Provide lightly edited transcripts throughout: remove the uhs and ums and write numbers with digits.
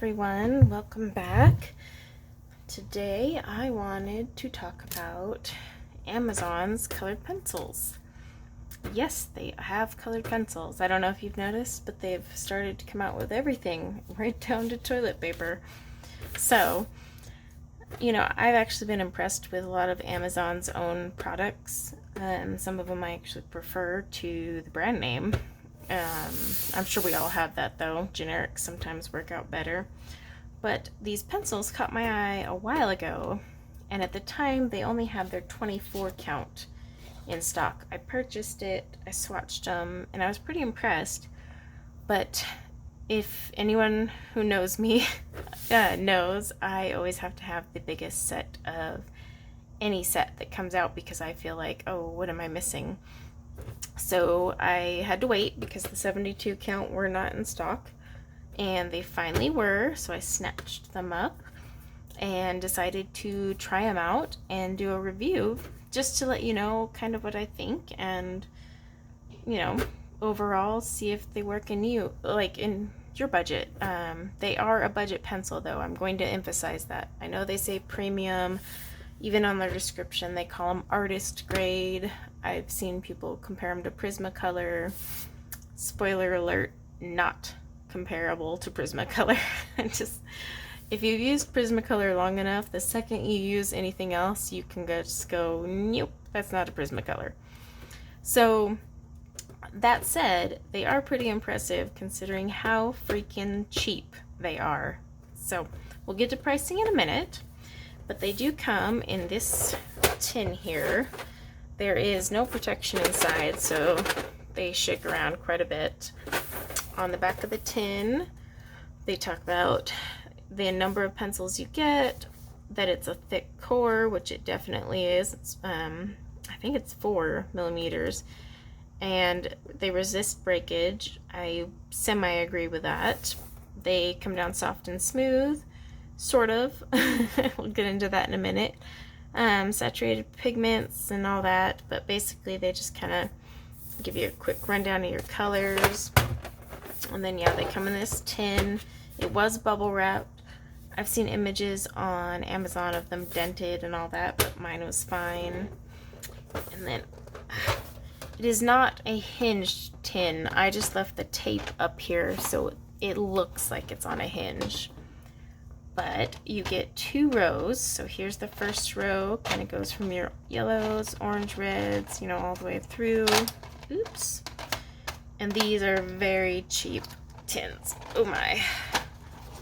everyone, welcome back. Today I wanted to talk about Amazon's colored pencils. Yes, they have colored pencils. I don't know if you've noticed, but they've started to come out with everything, right down to toilet paper. So, I've actually been impressed with a lot of Amazon's own products. Some of them I actually prefer to the brand name. I'm sure we all have that though. Generics sometimes work out better. But these pencils caught my eye a while ago, and at the time they only had their 24 count in stock. I purchased it, I swatched them, and I was pretty impressed. But if anyone who knows me knows, I always have to have the biggest set of any set that comes out because I feel like, oh, what am I missing? So I had to wait because the 72 count were not in stock, and they finally were, so I snatched them up and decided to try them out and do a review just to let you know kind of what I think and, overall see if they work in your budget. They are a budget pencil though. I'm going to emphasize that. I know they say premium. Even on their description, they call them artist grade. I've seen people compare them to Prismacolor. Spoiler alert, not comparable to Prismacolor. If you've used Prismacolor long enough, the second you use anything else, you can just go, nope, that's not a Prismacolor. So, that said, they are pretty impressive considering how freaking cheap they are. So, we'll get to pricing in a minute. But they do come in this tin here. There is no protection inside, so they shake around quite a bit. On the back of the tin, they talk about the number of pencils you get, that it's a thick core, which it definitely is. It's, I think it's 4 millimeters, and they resist breakage. I semi-agree with that. They come down soft and smooth. Sort of. We'll get into that in a minute. Saturated pigments and all that, but basically they just kind of give you a quick rundown of your colors. And then, yeah, they come in this tin. It was bubble wrapped. I've seen images on Amazon of them dented and all that, but mine was fine. And then it is not a hinged tin. I just left the tape up here so it looks like it's on a hinge. But you get 2 rows. So here's the first row, kind of goes from your yellows, orange, reds, all the way through. Oops. And these are very cheap tins. Oh my.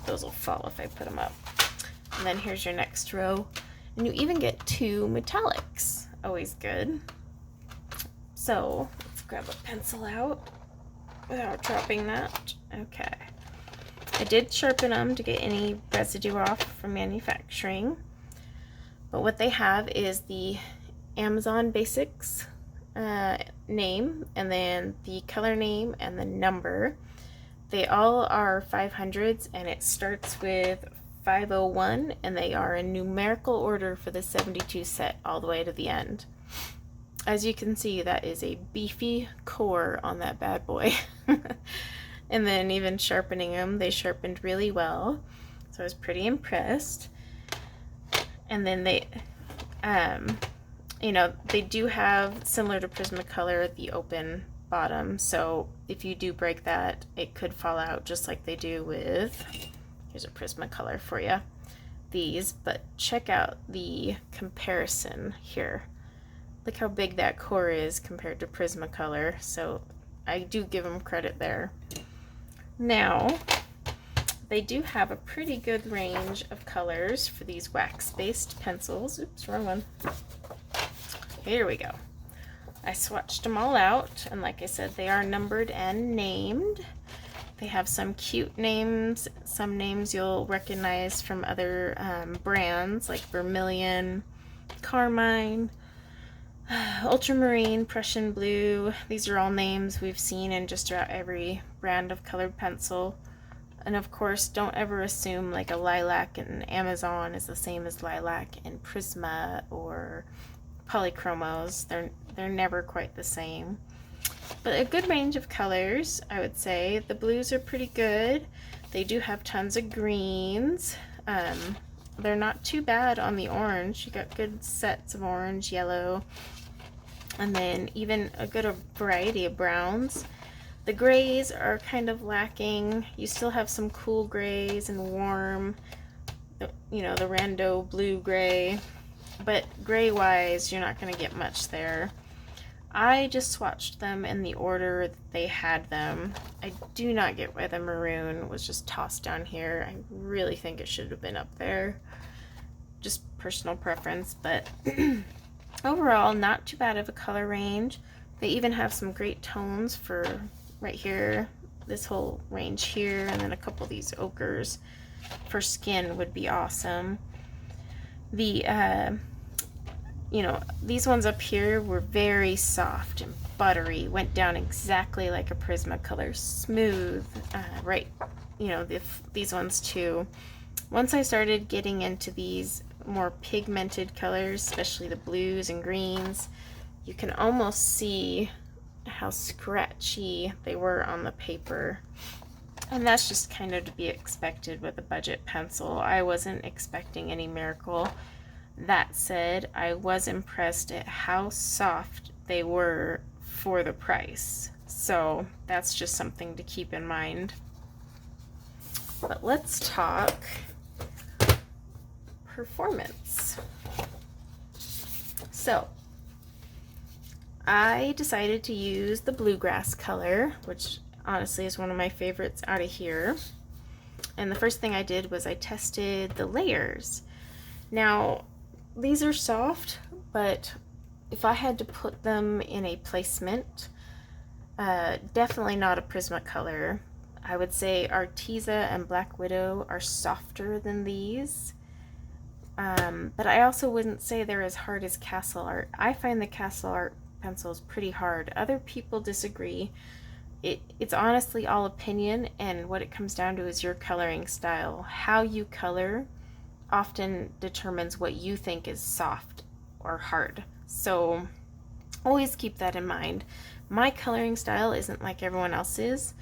Those will fall if I put them up. And then here's your next row. And you even get 2 metallics. Always good. So let's grab a pencil out without dropping that. Okay. I did sharpen them to get any residue off from manufacturing, but what they have is the Amazon Basics name, and then the color name and the number. They all are 500s, and it starts with 501, and they are in numerical order for the 72 set all the way to the end. As you can see, that is a beefy core on that bad boy. And then even sharpening them, they sharpened really well. So I was pretty impressed. And then they, they do have, similar to Prismacolor, the open bottom. So if you do break that, it could fall out just like they do with, here's a Prismacolor for you, these. But check out the comparison here. Look how big that core is compared to Prismacolor. So I do give them credit there. Now, they do have a pretty good range of colors for these wax-based pencils. Oops, wrong one. Here we go. I swatched them all out, and like I said, they are numbered and named. They have some cute names. Some names you'll recognize from other brands, like Vermilion, Carmine, Ultramarine, Prussian Blue. These are all names we've seen in just about every brand of colored pencil. And of course, don't ever assume like a lilac in Amazon is the same as lilac in Prisma or Polychromos. They're never quite the same. But a good range of colors, I would say. The blues are pretty good. They do have tons of greens. They're not too bad on the orange. You got good sets of orange, yellow, and then even a good variety of browns. The grays are kind of lacking. You still have some cool grays and warm, you know, the rando blue gray, but gray wise you're not going to get much there. I just swatched them in the order that they had them. I do not get why the maroon was just tossed down here. I really think it should have been up there. Just personal preference, but overall not too bad of a color range. They even have some great tones for right here, this whole range here, and then a couple of these ochres for skin would be awesome. The you know, these ones up here were very soft and buttery, went down exactly like a Prismacolor, smooth, right, you know, these ones too. Once I started getting into these more pigmented colors, especially the blues and greens, you can almost see how scratchy they were on the paper. And that's just kind of to be expected with a budget pencil. I wasn't expecting any miracle. That said, I was impressed at how soft they were for the price. So that's just something to keep in mind. But let's talk performance. So I decided to use the bluegrass color, which honestly is one of my favorites out of here. And the first thing I did was I tested the layers. Now, these are soft, but if I had to put them in a placement, definitely not a Prismacolor. I would say Arteza and Black Widow are softer than these. But I also wouldn't say they're as hard as Castle Art. I find the Castle Art pencils pretty hard. Other people disagree. It's honestly all opinion, and what it comes down to is your coloring style. How you color often determines what you think is soft or hard. So always keep that in mind. My coloring style isn't like everyone else's.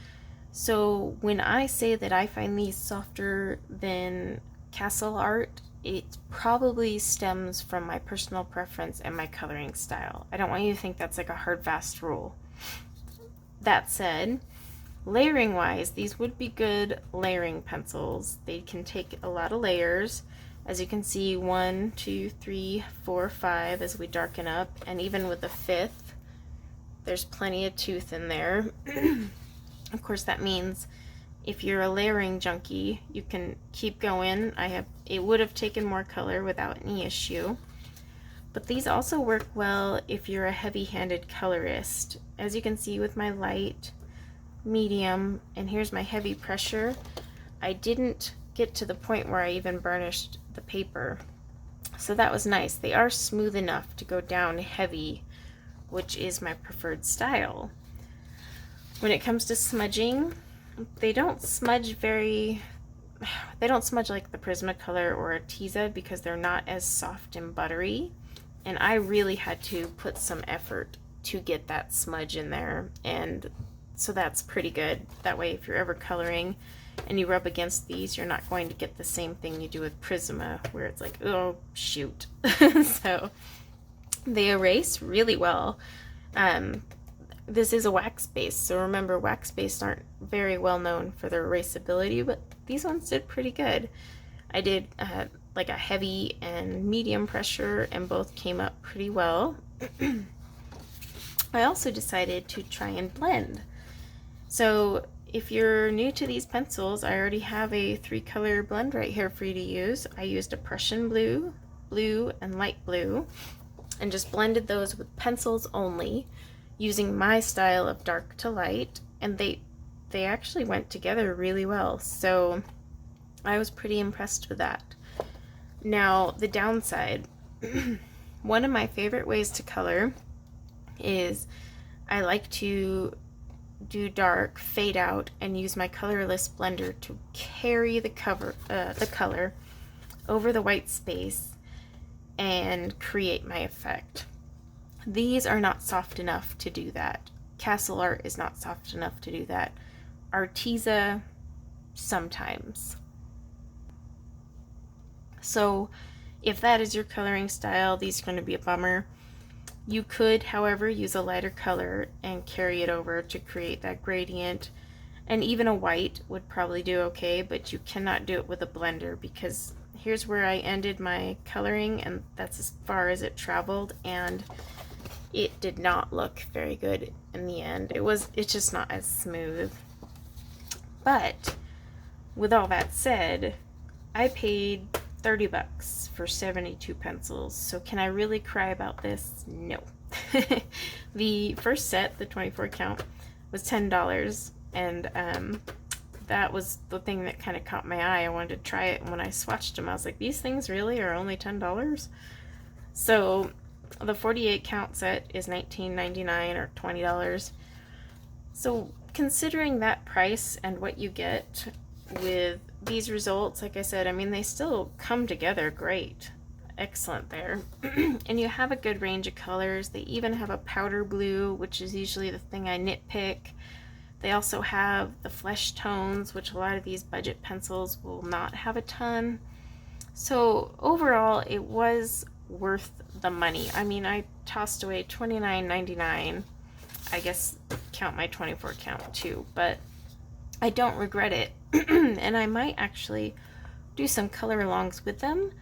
So when I say that I find these softer than Castle Art, it probably stems from my personal preference and my coloring style. I don't want you to think that's like a hard, fast rule. That said, layering wise, these would be good layering pencils. They can take a lot of layers. As you can see, 1, 2, 3, 4, 5 as we darken up, and even with the 5th, there's plenty of tooth in there. Of course, that means if you're a layering junkie, you can keep going. It would have taken more color without any issue. But these also work well if you're a heavy-handed colorist. As you can see with my light, medium, and here's my heavy pressure, I didn't get to the point where I even burnished the paper. So that was nice. They are smooth enough to go down heavy, which is my preferred style. When it comes to smudging, they don't smudge like the Prismacolor or Arteza because they're not as soft and buttery. And I really had to put some effort to get that smudge in there. And so that's pretty good. That way, if you're ever coloring and you rub against these, you're not going to get the same thing you do with Prisma, where it's like, oh, shoot. So they erase really well. This is a wax base, so remember, wax bases aren't very well known for their erasability, but these ones did pretty good. I did like a heavy and medium pressure, and both came up pretty well. I also decided to try and blend. So if you're new to these pencils, I already have a 3-color blend right here for you to use. I used a Prussian blue, blue, and light blue, and just blended those with pencils only, using my style of dark to light, and they actually went together really well. So I was pretty impressed with that. Now, the downside. One of my favorite ways to color is I like to do dark, fade out, and use my colorless blender to carry the color over the white space and create my effect. These are not soft enough to do that. Castle Art is not soft enough to do that. Arteza sometimes. So if that is your coloring style, these are going to be a bummer. You could, however, use a lighter color and carry it over to create that gradient. And even a white would probably do okay, but you cannot do it with a blender, because here's where I ended my coloring, and that's as far as it traveled, and it did not look very good in the end. It's just not as smooth. But with all that said, I paid $30 for 72 pencils, so can I really cry about this? No. The first set, the 24 count, was $10, and that was the thing that kind of caught my eye. I wanted to try it, and when I swatched them, I was like, these things really are only $10? So the 48 count set is $19.99 or $20. So considering that price and what you get with these results, like I said, I mean, they still come together great. Excellent there. And you have a good range of colors. They even have a powder blue, which is usually the thing I nitpick. They also have the flesh tones, which a lot of these budget pencils will not have a ton. So overall, it was worth the money. I mean, I tossed away $29.99. I guess count my 24 count too, but I don't regret it. And I might actually do some color alongs with them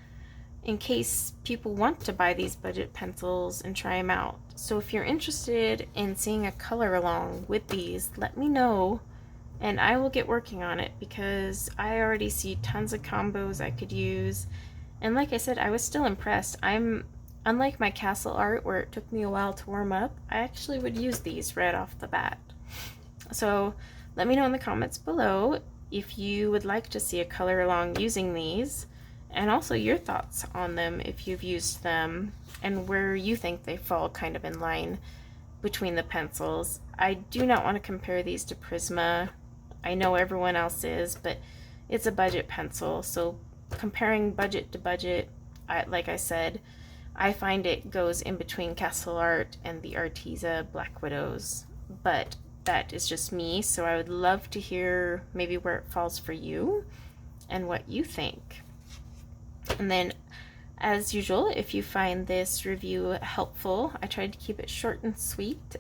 in case people want to buy these budget pencils and try them out. So if you're interested in seeing a color along with these, let me know and I will get working on it, because I already see tons of combos I could use. And like I said, I was still impressed. Unlike my castle art where it took me a while to warm up, I actually would use these right off the bat. So let me know in the comments below if you would like to see a color along using these, and also your thoughts on them if you've used them, and where you think they fall kind of in line between the pencils. I do not want to compare these to Prisma. I know everyone else is, but it's a budget pencil, so comparing budget to budget, like I said, I find it goes in between Castle Art and the Arteza Black Widows, but that is just me, so I would love to hear maybe where it falls for you and what you think. And then, as usual, if you find this review helpful, I tried to keep it short and sweet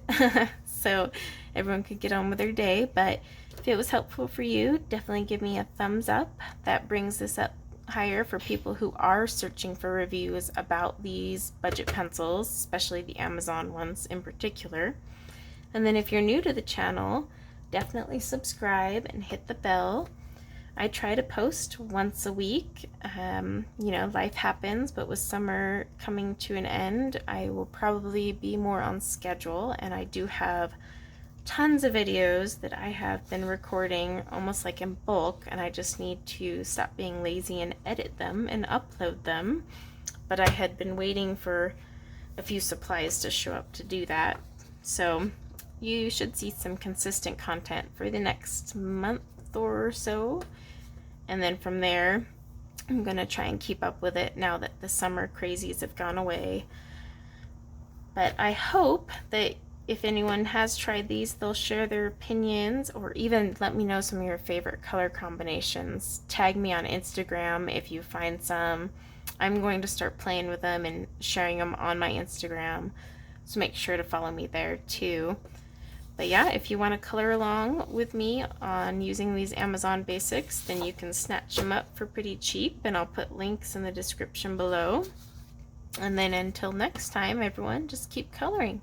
so everyone could get on with their day, but if it was helpful for you, definitely give me a thumbs up. That brings this up higher for people who are searching for reviews about these budget pencils, especially the Amazon ones in particular. And then if you're new to the channel, definitely subscribe and hit the bell. I try to post once a week. You know, life happens, but with summer coming to an end, I will probably be more on schedule, and I do have tons of videos that I have been recording almost like in bulk, and I just need to stop being lazy and edit them and upload them. But I had been waiting for a few supplies to show up to do that. So you should see some consistent content for the next month or so. And then from there, I'm going to try and keep up with it now that the summer crazies have gone away. But I hope that if anyone has tried these, they'll share their opinions, or even let me know some of your favorite color combinations. Tag me on Instagram if you find some. I'm going to start playing with them and sharing them on my Instagram, so make sure to follow me there too. But yeah, if you want to color along with me on using these Amazon basics, then you can snatch them up for pretty cheap, and I'll put links in the description below. And then until next time, everyone, just keep coloring.